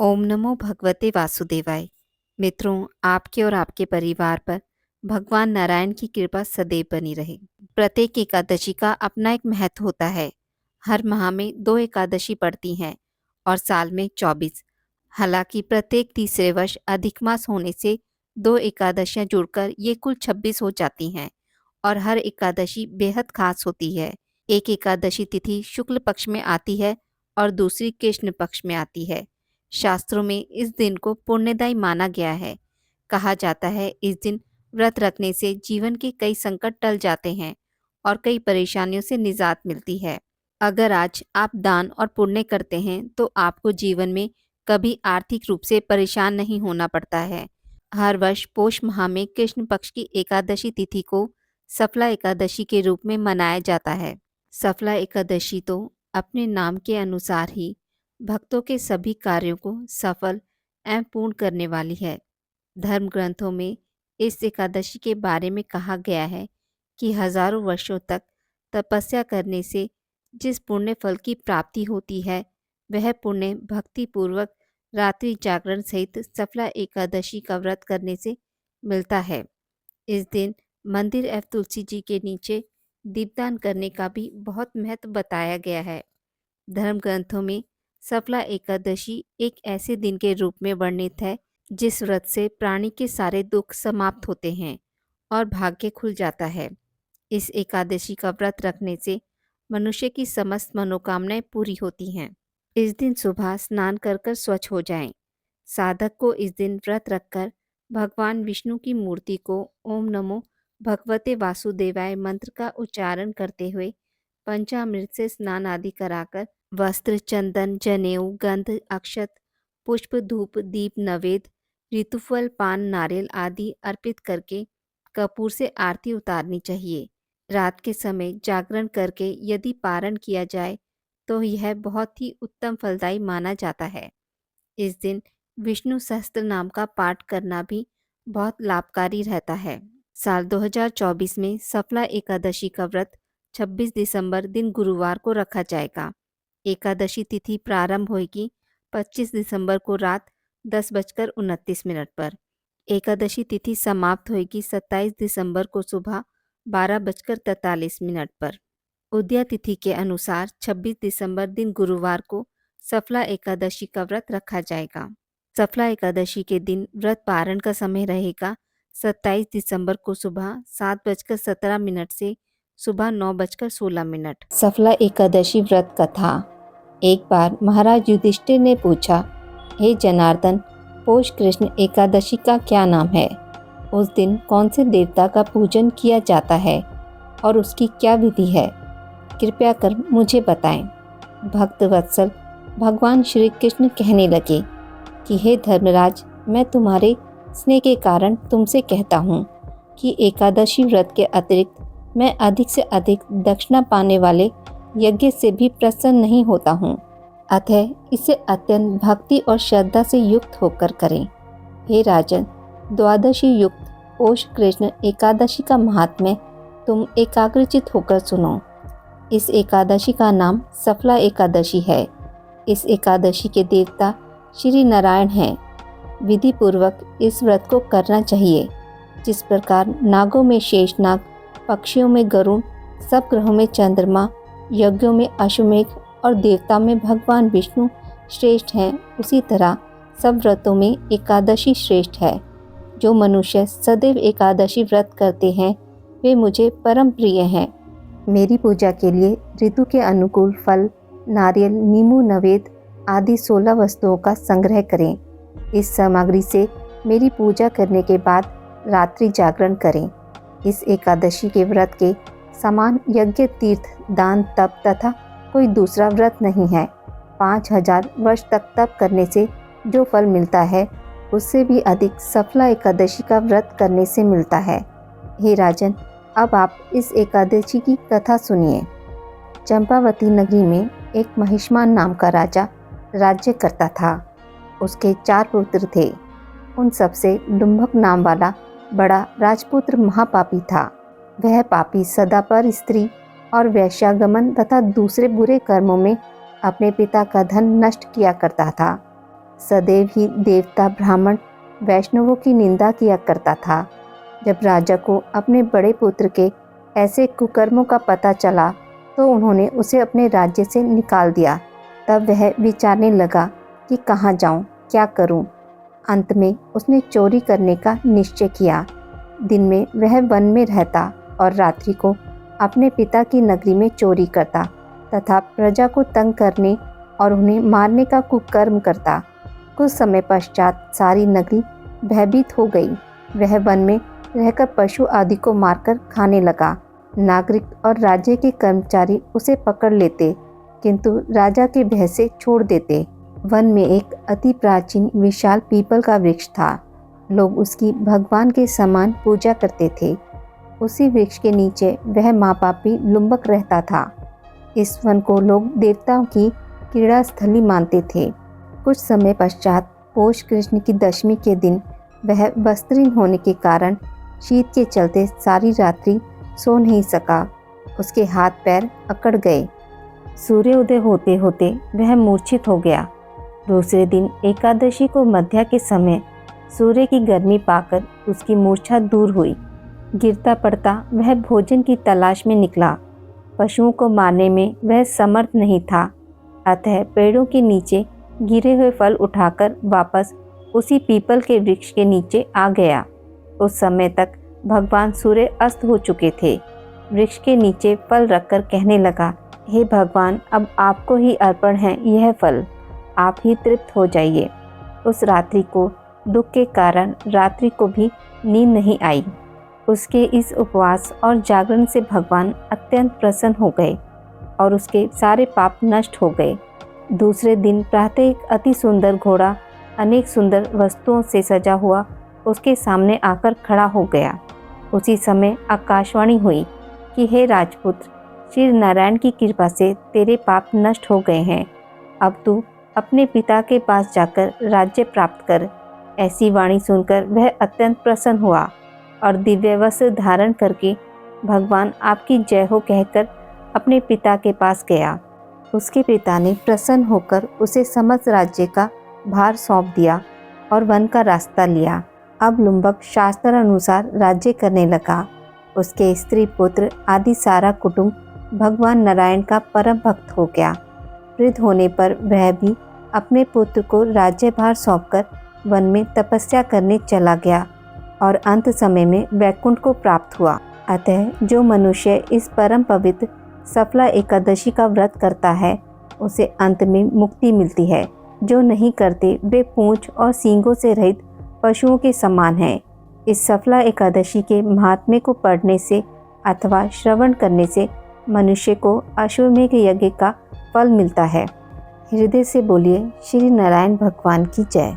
ओम नमो भगवते वासुदेवाय। मित्रों, आपके और आपके परिवार पर भगवान नारायण की कृपा सदैव बनी रहे। प्रत्येक एकादशी का अपना एक महत्व होता है। हर माह में 2 एकादशी पड़ती हैं और साल में 24। हालांकि प्रत्येक तीसरे वर्ष अधिक मास होने से 2 एकादशियां जुड़कर ये कुल 26 हो जाती हैं और हर एकादशी बेहद खास होती है। एक एकादशी तिथि शुक्ल पक्ष में आती है और दूसरी कृष्ण पक्ष में आती है। शास्त्रों में इस दिन को पुण्यदायी माना गया है। कहा जाता है इस दिन व्रत रखने से जीवन के कई संकट टल जाते हैं और कई परेशानियों से निजात मिलती है। अगर आज आप दान और पुण्य करते हैं तो आपको जीवन में कभी आर्थिक रूप से परेशान नहीं होना पड़ता है। हर वर्ष पोष माह में कृष्ण पक्ष की एकादशी तिथि को सफला एकादशी के रूप में मनाया जाता है। सफला एकादशी तो अपने नाम के अनुसार ही भक्तों के सभी कार्यों को सफल एवं पूर्ण करने वाली है। धर्म ग्रंथों में इस एकादशी के बारे में कहा गया है कि हजारों वर्षों तक तपस्या करने से जिस पुण्य फल की प्राप्ति होती है वह पुण्य भक्ति पूर्वक रात्रि जागरण सहित सफला एकादशी का व्रत करने से मिलता है। इस दिन मंदिर एवं तुलसी जी के नीचे दीपदान करने का भी बहुत महत्व बताया गया है। धर्म ग्रंथों में सफला एकादशी एक ऐसे दिन के रूप में वर्णित है जिस व्रत से प्राणी के सारे दुख समाप्त होते हैं और भाग्य खुल जाता है। इस एकादशी का व्रत रखने से मनुष्य की समस्त मनोकामनाएं पूरी होती हैं। इस दिन सुबह स्नान कर कर स्वच्छ हो जाएं। साधक को इस दिन व्रत रखकर भगवान विष्णु की मूर्ति को ओम नमो भगवते वासुदेवाय मंत्र का उच्चारण करते हुए पंचामृत से स्नान आदि कराकर वस्त्र, चंदन, जनेऊ, गंध, अक्षत, पुष्प, धूप, दीप, नवेद्य, ऋतुफल, पान, नारियल आदि अर्पित करके कपूर से आरती उतारनी चाहिए। रात के समय जागरण करके यदि पारण किया जाए तो यह बहुत ही उत्तम फलदायी माना जाता है। इस दिन विष्णु सहस्त्र नाम का पाठ करना भी बहुत लाभकारी रहता है। साल 2024 में सफला एकादशी का व्रत 26 दिसंबर दिन गुरुवार को रखा जाएगा। एकादशी तिथि प्रारंभ होगी 25 दिसंबर को रात 10:29 पर। एकादशी तिथि समाप्त होगी 27 दिसंबर को सुबह 12:43 पर। उदया तिथि के अनुसार 26 दिसंबर दिन गुरुवार को सफला एकादशी का व्रत रखा जाएगा। सफला एकादशी के दिन व्रत पारण का समय रहेगा 27 दिसंबर को सुबह 7:17 से सुबह 9:16। सफला एकादशी व्रत कथा। एक बार महाराज युधिष्ठिर ने पूछा, हे जनार्दन, पोष कृष्ण एकादशी का क्या नाम है? उस दिन कौन से देवता का पूजन किया जाता है और उसकी क्या विधि है? कृपया कर मुझे बताएं। भक्त वत्सल भगवान श्री कृष्ण कहने लगे कि हे धर्मराज, मैं तुम्हारे स्नेह के कारण तुमसे कहता हूँ कि एकादशी व्रत के अतिरिक्त मैं अधिक से अधिक दक्षिणा पाने वाले यज्ञ से भी प्रसन्न नहीं होता हूँ। अतः इसे अत्यंत भक्ति और श्रद्धा से युक्त होकर करें। हे राजन, द्वादशी युक्त पोष कृष्ण एकादशी का महात्म्य तुम एकाग्रचित होकर सुनो। इस एकादशी का नाम सफला एकादशी है। इस एकादशी के देवता श्री नारायण हैं। विधि पूर्वक इस व्रत को करना चाहिए। जिस प्रकार नागों में शेषनाग, पक्षियों में गरुड़, सब ग्रहों में चंद्रमा, यज्ञों में अश्वमेघ और देवता में भगवान विष्णु श्रेष्ठ हैं, उसी तरह सब व्रतों में एकादशी श्रेष्ठ है। जो मनुष्य सदैव एकादशी व्रत करते हैं वे मुझे परम प्रिय हैं। मेरी पूजा के लिए ऋतु के अनुकूल फल, नारियल, नींबू, नवेद आदि 16 वस्तुओं का संग्रह करें। इस सामग्री से मेरी पूजा करने के बाद रात्रि जागरण करें। इस एकादशी के व्रत के समान यज्ञ, तीर्थ, दान, तप तथा कोई दूसरा व्रत नहीं है। 5000 वर्ष तक तप करने से जो फल मिलता है उससे भी अधिक सफला एकादशी का व्रत करने से मिलता है। हे राजन, अब आप इस एकादशी की कथा सुनिए। चंपावती नगरी में एक महिष्मान नाम का राजा राज्य करता था। उसके 4 पुत्र थे। उन सबसे डुम्भक नाम वाला बड़ा राजपुत्र महापापी था। वह पापी सदा पर स्त्री और वैश्यागमन तथा दूसरे बुरे कर्मों में अपने पिता का धन नष्ट किया करता था। सदैव ही देवता ब्राह्मण वैष्णवों की निंदा किया करता था। जब राजा को अपने बड़े पुत्र के ऐसे कुकर्मों का पता चला तो उन्होंने उसे अपने राज्य से निकाल दिया। तब वह विचारने लगा कि कहाँ जाऊँ, क्या करूँ। अंत में उसने चोरी करने का निश्चय किया। दिन में वह वन में रहता और रात्रि को अपने पिता की नगरी में चोरी करता तथा प्रजा को तंग करने और उन्हें मारने का कुकर्म करता। कुछ समय पश्चात सारी नगरी भयभीत हो गई। वह वन में रहकर पशु आदि को मारकर खाने लगा। नागरिक और राज्य के कर्मचारी उसे पकड़ लेते, किंतु राजा के भय से छोड़ देते। वन में एक अति प्राचीन विशाल पीपल का वृक्ष था। लोग उसकी भगवान के समान पूजा करते थे। उसी वृक्ष के नीचे वह महापापी लुम्बक रहता था। इस वन को लोग देवताओं की क्रीड़ा स्थली मानते थे। कुछ समय पश्चात पौष कृष्ण की दशमी के दिन वह वस्त्रहीन होने के कारण शीत के चलते सारी रात्रि सो नहीं सका। उसके हाथ पैर अकड़ गए। सूर्योदय होते होते वह मूर्छित हो गया। दूसरे दिन एकादशी को मध्या के समय सूर्य की गर्मी पाकर उसकी मूर्छा दूर हुई। गिरता पड़ता वह भोजन की तलाश में निकला। पशुओं को मारने में वह समर्थ नहीं था, अतः पेड़ों के नीचे गिरे हुए फल उठाकर वापस उसी पीपल के वृक्ष के नीचे आ गया। उस समय तक भगवान सूर्य अस्त हो चुके थे। वृक्ष के नीचे फल रखकर कहने लगा, हे भगवान, अब आपको ही अर्पण है यह फल, आप ही तृप्त हो जाइए। उस रात्रि को दुख के कारण रात्रि को भी नींद नहीं आई। उसके इस उपवास और जागरण से भगवान अत्यंत प्रसन्न हो गए और उसके सारे पाप नष्ट हो गए। दूसरे दिन प्रातः एक अति सुंदर घोड़ा अनेक सुंदर वस्तुओं से सजा हुआ उसके सामने आकर खड़ा हो गया। उसी समय आकाशवाणी हुई कि हे राजपुत्र, श्री नारायण की कृपा से तेरे पाप नष्ट हो गए हैं। अब तू अपने पिता के पास जाकर राज्य प्राप्त कर। ऐसी वाणी सुनकर वह अत्यंत प्रसन्न हुआ और दिव्य वस्त्र धारण करके भगवान आपकी जय हो कहकर अपने पिता के पास गया। उसके पिता ने प्रसन्न होकर उसे समस्त राज्य का भार सौंप दिया और वन का रास्ता लिया। अब लुम्बक शास्त्र अनुसार राज्य करने लगा। उसके स्त्री पुत्र आदि सारा कुटुंब भगवान नारायण का परम भक्त हो गया। वृद्ध होने पर वह भी अपने पुत्र को राज्यभार सौंपकर वन में तपस्या करने चला गया और अंत समय में वैकुंठ को प्राप्त हुआ। अतः जो मनुष्य इस परम पवित्र सफला एकादशी का व्रत करता है उसे अंत में मुक्ति मिलती है। जो नहीं करते वे पूंछ और सींगों से रहित पशुओं के समान हैं। इस सफला एकादशी के महात्म्य को पढ़ने से अथवा श्रवण करने से मनुष्य को अश्वमेघ यज्ञ का फल मिलता है। हृदय से बोलिए श्री नारायण भगवान की जय।